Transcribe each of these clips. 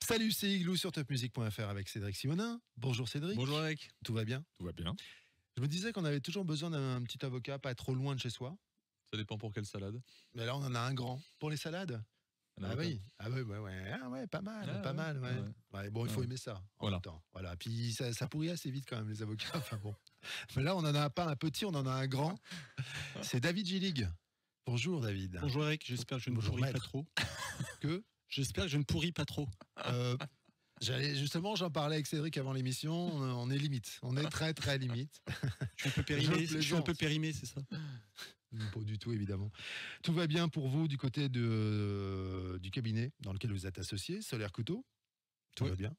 Salut, c'est Igloo sur topmusic.fr avec Cédric Simonin. Bonjour Cédric. Bonjour Eric. Tout va bien? Tout va bien. Je me disais qu'on avait toujours besoin d'un petit avocat, pas trop loin de chez soi. Ça dépend pour quelle salade. Mais là, on en a un grand. Pour les salades? Ah oui. Ouais, pas mal, pas mal. Ouais, bon, il faut aimer ça en même temps. Voilà. Puis ça pourrit assez vite quand même, les avocats. Enfin bon. Mais là, on n'en a pas un petit, on en a un grand. C'est David Gillig. Bonjour David. Bonjour Eric, j'espère que je ne pourris pas trop. J'espère que je ne pourris pas trop. Justement, j'en parlais avec Cédric avant l'émission. On est limite. On est très très limite. Je suis un peu périmé, c'est ça? Pas du tout, évidemment. Tout va bien pour vous du côté du cabinet dans lequel vous êtes associé, Solaire Couteau. Tout va bien.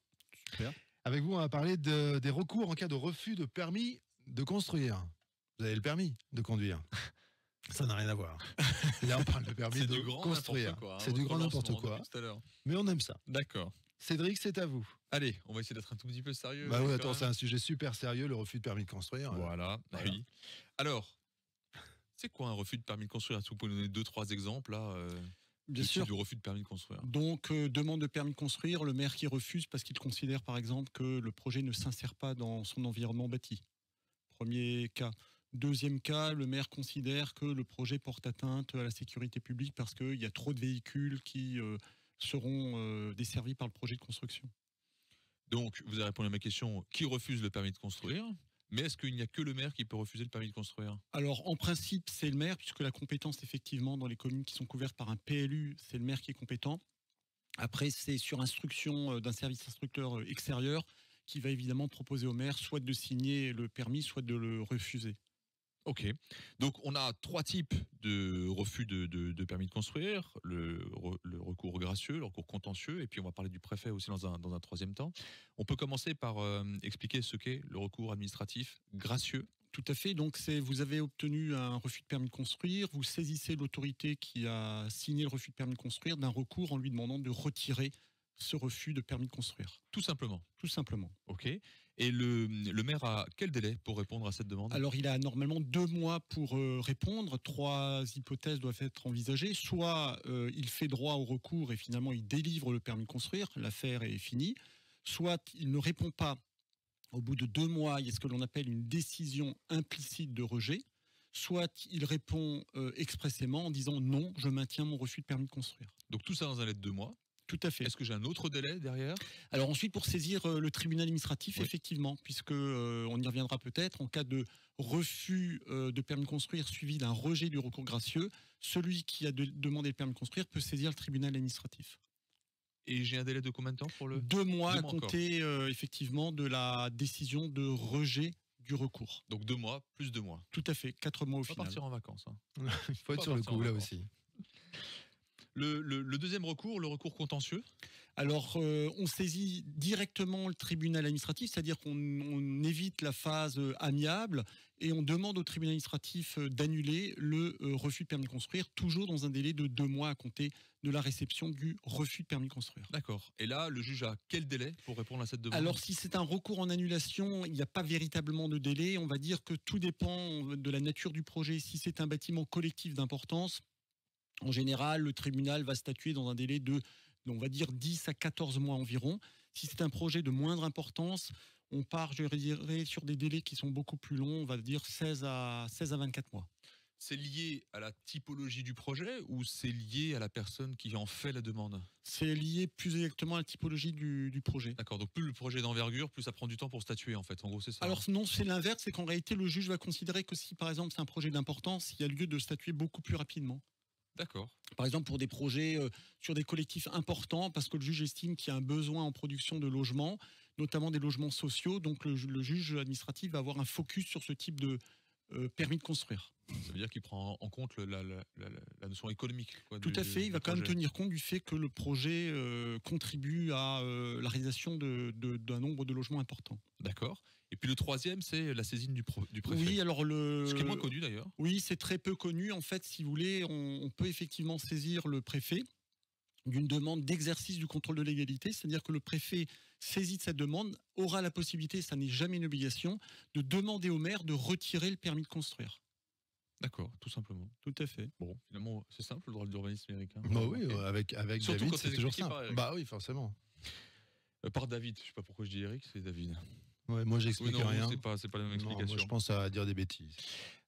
Super. Avec vous, on va parler des recours en cas de refus de permis de construire. Vous avez le permis de conduire. Ça n'a rien à voir. Là, on parle de permis de construire. C'est du grand n'importe quoi. Mais on aime ça. D'accord. Cédric, c'est à vous. Allez, on va essayer d'être un tout petit peu sérieux. Bah oui, attends, c'est un sujet super sérieux, le refus de permis de construire. Voilà. Oui. Alors, c'est quoi un refus de permis de construire? Est-ce que vous pouvez nous donner 2-3 exemples là Bien sûr. Du refus de permis de construire. Donc, demande de permis de construire, le maire qui refuse parce qu'il considère par exemple que le projet ne s'insère pas dans son environnement bâti. Premier cas. Deuxième cas, le maire considère que le projet porte atteinte à la sécurité publique parce qu'il y a trop de véhicules qui seront desservis par le projet de construction. Donc, vous avez répondu à ma question, qui refuse le permis de construire? Mais est-ce qu'il n'y a que le maire qui peut refuser le permis de construire? Alors, en principe, c'est le maire, puisque la compétence, effectivement, dans les communes qui sont couvertes par un PLU, c'est le maire qui est compétent. Après, c'est sur instruction d'un service instructeur extérieur qui va évidemment proposer au maire soit de signer le permis, soit de le refuser. Ok. Donc, on a 3 types de refus de permis de construire. Le recours gracieux, le recours contentieux, et puis on va parler du préfet aussi dans un troisième temps. On peut commencer par expliquer ce qu'est le recours administratif gracieux. Tout à fait. Donc, vous avez obtenu un refus de permis de construire, vous saisissez l'autorité qui a signé le refus de permis de construire d'un recours en lui demandant de retirer ce refus de permis de construire. Tout simplement. Tout simplement. Ok. Et le maire a quel délai pour répondre à cette demande? Alors, il a normalement 2 mois pour répondre. 3 hypothèses doivent être envisagées. Soit il fait droit au recours et finalement il délivre le permis de construire, l'affaire est finie. Soit il ne répond pas. Au bout de 2 mois, il y a ce que l'on appelle une décision implicite de rejet. Soit il répond expressément en disant non, je maintiens mon refus de permis de construire. Donc tout ça dans un délai de 2 mois. Tout à fait. Est-ce que j'ai un autre délai derrière? Alors ensuite, pour saisir le tribunal administratif, effectivement, puisque on y reviendra peut-être, en cas de refus de permis de construire suivi d'un rejet du recours gracieux, celui qui a demandé le permis de construire peut saisir le tribunal administratif. Et j'ai un délai de combien de temps pour le... 2 mois à compter effectivement de la décision de rejet du recours. Donc 2 mois, plus 2 mois. Tout à fait, 4 mois au final. On va partir en vacances. Hein. Il faut être sur le coup là aussi. Le deuxième recours, le recours contentieux? Alors, on saisit directement le tribunal administratif, c'est-à-dire qu'on évite la phase amiable et on demande au tribunal administratif d'annuler le refus de permis de construire, toujours dans un délai de 2 mois à compter de la réception du refus de permis de construire. D'accord. Et là, le juge a quel délai pour répondre à cette demande? Alors, si c'est un recours en annulation, il n'y a pas véritablement de délai. On va dire que tout dépend de la nature du projet. Si c'est un bâtiment collectif d'importance, en général, le tribunal va statuer dans un délai de, on va dire, 10 à 14 mois environ. Si c'est un projet de moindre importance, on part, je dirais, sur des délais qui sont beaucoup plus longs, on va dire 16 à 24 mois. C'est lié à la typologie du projet ou c'est lié à la personne qui en fait la demande? C'est lié plus exactement à la typologie du projet. D'accord, donc plus le projet est d'envergure, plus ça prend du temps pour statuer en fait. En gros, c'est ça. Alors non, c'est l'inverse, c'est qu'en réalité, le juge va considérer que si par exemple c'est un projet d'importance, il y a lieu de statuer beaucoup plus rapidement. D'accord. Par exemple, pour des projets sur des collectifs importants, parce que le juge estime qu'il y a un besoin en production de logements, notamment des logements sociaux, donc le juge administratif va avoir un focus sur ce type de permis de construire. Ça veut dire qu'il prend en compte la notion économique. Quoi, tout à fait, il va quand même tenir compte du fait que le projet contribue à la réalisation d'un nombre de logements importants. D'accord. Et puis le troisième, c'est la saisine du préfet. Oui, alors ce qui est moins connu d'ailleurs. Oui, c'est très peu connu. En fait, si vous voulez, on peut effectivement saisir le préfet d'une demande d'exercice du contrôle de légalité, c'est-à-dire que le préfet saisit de cette demande, aura la possibilité, ça n'est jamais une obligation, de demander au maire de retirer le permis de construire. D'accord, tout simplement. Tout à fait. Bon, finalement, c'est simple le droit de l'urbanisme américain. Bah oui, avec surtout David, quand c'est toujours simple. Bah oui, forcément. Par David. Je sais pas pourquoi je dis Eric, c'est David. Ouais, moi, j'explique rien. C'est pas la même explication. Moi, je pense à dire des bêtises.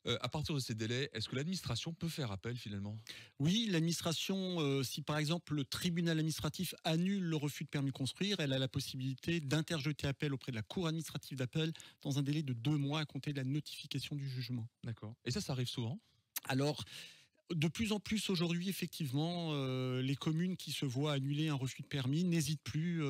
À partir de ces délais, est-ce que l'administration peut faire appel finalement? Oui, l'administration, si par exemple le tribunal administratif annule le refus de permis de construire, elle a la possibilité d'interjeter appel auprès de la cour administrative d'appel dans un délai de 2 mois à compter de la notification du jugement. D'accord. Et ça arrive souvent? Alors, de plus en plus aujourd'hui, effectivement, les communes qui se voient annuler un refus de permis n'hésitent plus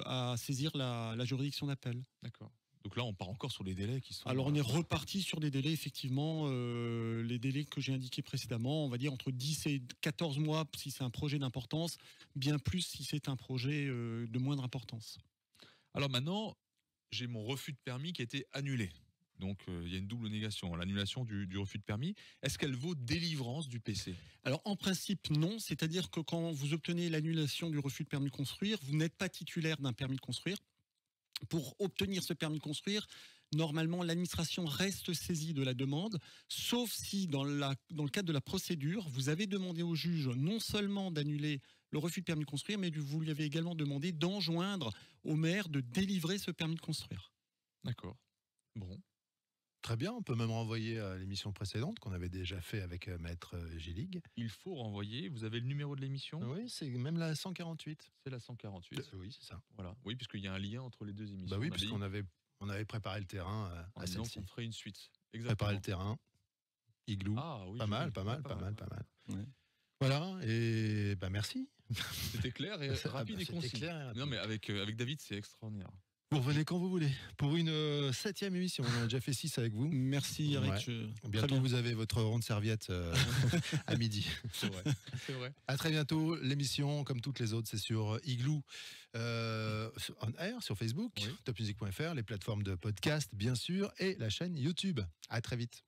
à saisir la juridiction d'appel. D'accord. Donc là, on part encore sur les délais qui sont... Alors, on est reparti sur des délais, effectivement, les délais que j'ai indiqués précédemment, on va dire entre 10 et 14 mois si c'est un projet d'importance, bien plus si c'est un projet de moindre importance. Alors maintenant, j'ai mon refus de permis qui a été annulé. Donc, il y a une double négation, l'annulation du refus de permis. Est-ce qu'elle vaut délivrance du PC? Alors, en principe, non. C'est-à-dire que quand vous obtenez l'annulation du refus de permis de construire, vous n'êtes pas titulaire d'un permis de construire. Pour obtenir ce permis de construire, normalement, l'administration reste saisie de la demande, sauf si, dans le cadre de la procédure, vous avez demandé au juge non seulement d'annuler le refus de permis de construire, mais vous lui avez également demandé d'enjoindre au maire de délivrer ce permis de construire. D'accord. Bon. Très bien, on peut même renvoyer à l'émission précédente qu'on avait déjà fait avec Maître Gillig. Il faut renvoyer. Vous avez le numéro de l'émission? Oui, c'est même la 148. C'est la 148. Oui, c'est ça. Voilà. Oui, puisqu'il y a un lien entre les deux émissions. Bah oui, puisqu'on avait préparé le terrain à celle-ci. On ferait une suite. Exactement. Préparer le terrain. Igloo. Ah oui. Pas mal. Ouais. Voilà, et merci. C'était clair et rapide et concis. Non, mais avec David, c'est extraordinaire. Vous revenez quand vous voulez pour une 7e émission. On a déjà fait 6 avec vous. Merci Eric. Ouais. Bientôt vous avez votre ronde serviette à midi. C'est vrai. À très bientôt. L'émission, comme toutes les autres, c'est sur Igloo on air sur Facebook, topmusic.fr, les plateformes de podcast bien sûr et la chaîne YouTube. À très vite.